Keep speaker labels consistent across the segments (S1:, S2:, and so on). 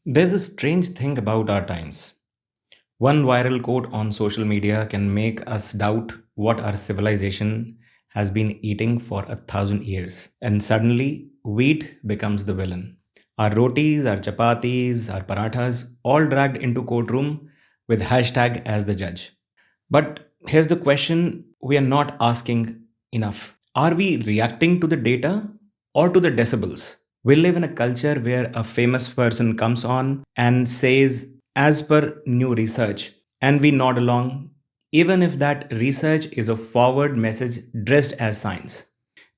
S1: There's a strange thing about our times. One viral quote on social media can make us doubt what our civilization has been eating for 1,000 years. And suddenly, wheat becomes the villain. Our rotis, our chapatis, our parathas, all dragged into courtroom with hashtag as the judge. But here's the question we are not asking enough. Are we reacting to the data or to the decibels? We live in a culture where a famous person comes on and says, as per new research, and we nod along, even if that research is a forward message dressed as science.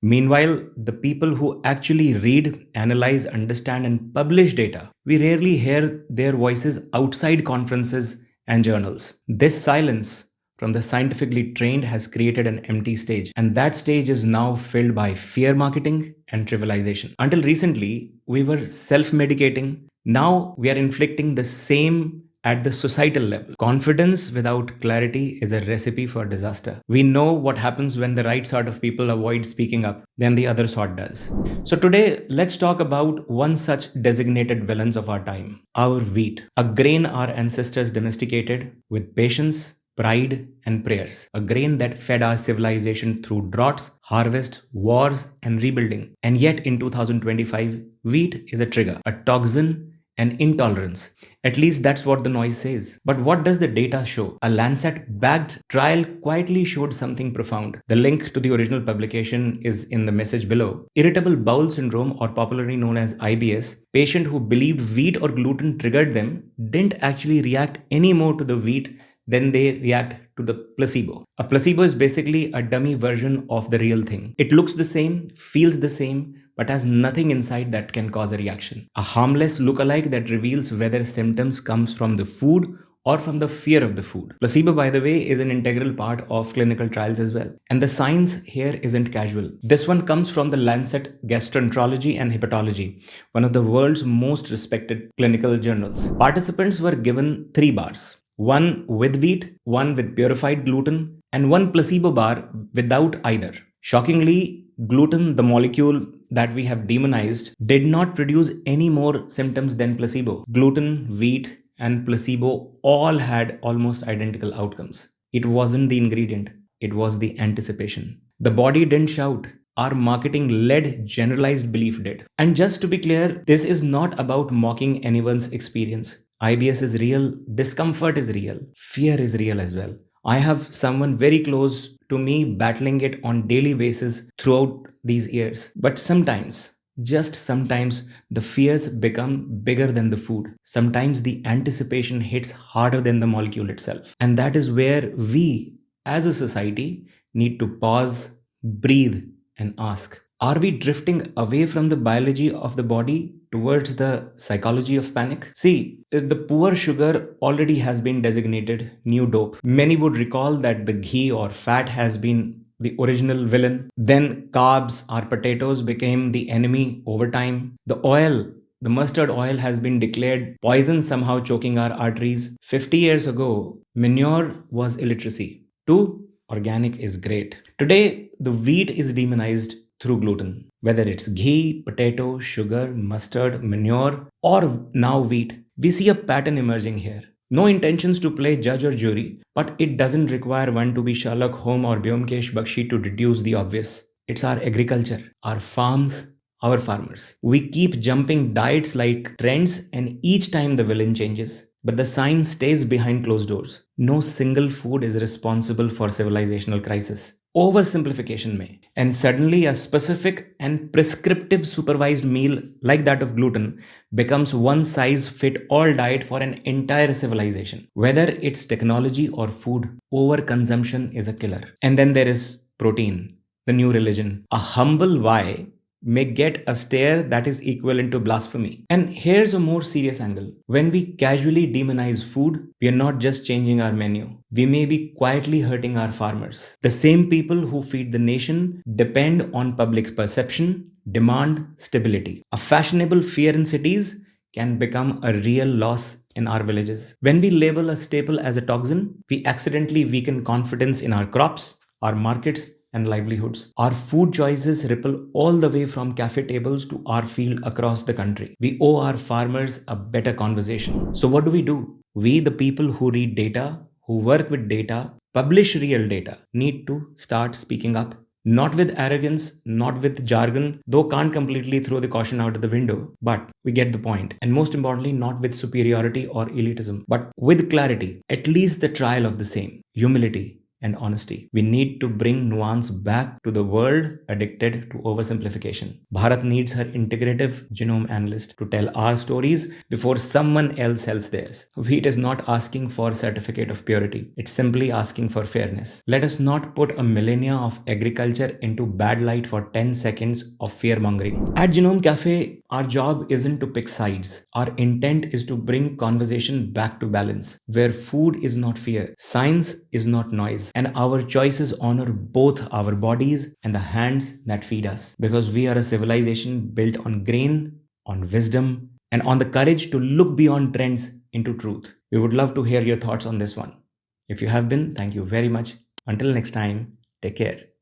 S1: Meanwhile, the people who actually read, analyze, understand, and publish data, we rarely hear their voices outside conferences and journals. This silence from the scientifically trained has created an empty stage, and that stage is now filled by fear marketing and trivialization. Until recently, we were self medicating. Now we are inflicting the same at the societal level. Confidence without clarity is a recipe for disaster. We know what happens when the right sort of people avoid speaking up than the other sort does. So today, let's talk about one such designated villains of our time, our wheat, a grain our ancestors domesticated with patience, pride, and prayers. A grain that fed our civilization through droughts, harvest, wars, and rebuilding. And yet in 2025, wheat is a trigger, a toxin, and intolerance. At least that's what the noise says. But what does the data show? A Lancet backed trial quietly showed something profound. The link to the original publication is in the message below. Irritable bowel syndrome, or popularly known as IBS, patient who believed wheat or gluten triggered them didn't actually react any more to the wheat than they react to the placebo. A placebo is basically a dummy version of the real thing. It looks the same, feels the same, but has nothing inside that can cause a reaction. A harmless lookalike that reveals whether symptoms comes from the food or from the fear of the food. Placebo, by the way, is an integral part of clinical trials as well. And the science here isn't casual. This one comes from the Lancet Gastroenterology and Hepatology, one of the world's most respected clinical journals. Participants were given 3 bars. One with wheat, one with purified gluten, and one placebo bar without either. Shockingly, gluten, the molecule that we have demonized, did not produce any more symptoms than placebo. Gluten, wheat, and placebo all had almost identical outcomes. It wasn't the ingredient, it was the anticipation. The body didn't shout. Our marketing led generalized belief did. And just to be clear, this is not about mocking anyone's experience. IBS is real, discomfort is real, fear is real as well. I have someone very close to me battling it on daily basis throughout these years. But sometimes, just sometimes, the fears become bigger than the food. Sometimes the anticipation hits harder than the molecule itself. And that is where we, as a society, need to pause, breathe, and ask, are we drifting away from the biology of the body towards the psychology of panic? See, the poor sugar already has been designated new dope. Many would recall that the ghee or fat has been the original villain. Then carbs or potatoes became the enemy over time. The mustard oil has been declared poison, somehow choking our arteries. 50 years ago, manure was illiteracy. Two, organic is great. Today, the wheat is demonized through gluten. Whether it's ghee, potato, sugar, mustard, manure, or now wheat, we see a pattern emerging here. No intentions to play judge or jury, but it doesn't require one to be Sherlock Holmes or Byomkesh Bakshi to deduce the obvious. It's our agriculture, our farms, our farmers. We keep jumping diets like trends, and each time the villain changes. But the science stays behind closed doors. No single food is responsible for civilizational crisis. Oversimplification may. And suddenly a specific and prescriptive supervised meal like that of gluten becomes one size fit all diet for an entire civilization. Whether it's technology or food, overconsumption is a killer. And then there is protein, the new religion. A humble why may get a stare that is equivalent to blasphemy. And here's a more serious angle. When we casually demonize food, we are not just changing our menu. We may be quietly hurting our farmers. The same people who feed the nation depend on public perception, demand stability. A fashionable fear in cities can become a real loss in our villages. When we label a staple as a toxin, we accidentally weaken confidence in our crops, our markets, and livelihoods. Our food choices ripple all the way from cafe tables to our field across the country. We owe our farmers a better conversation. So what do? We, the people who read data, who work with data, publish real data, need to start speaking up. Not with arrogance, not with jargon, though can't completely throw the caution out of the window, but we get the point. And most importantly, not with superiority or elitism, but with clarity, at least the trial of the same, humility and honesty. We need to bring nuance back to the world addicted to oversimplification. Bharat needs her integrative genome analyst to tell our stories before someone else tells theirs. Wheat is not asking for a certificate of purity. It's simply asking for fairness. Let us not put a millennia of agriculture into bad light for 10 seconds of fear mongering. At Genome Cafe, our job isn't to pick sides. Our intent is to bring conversation back to balance, where food is not fear, science is not noise, and our choices honor both our bodies and the hands that feed us. Because we are a civilization built on grain, on wisdom, and on the courage to look beyond trends into truth. We would love to hear your thoughts on this one. If you have been, thank you very much. Until next time, take care.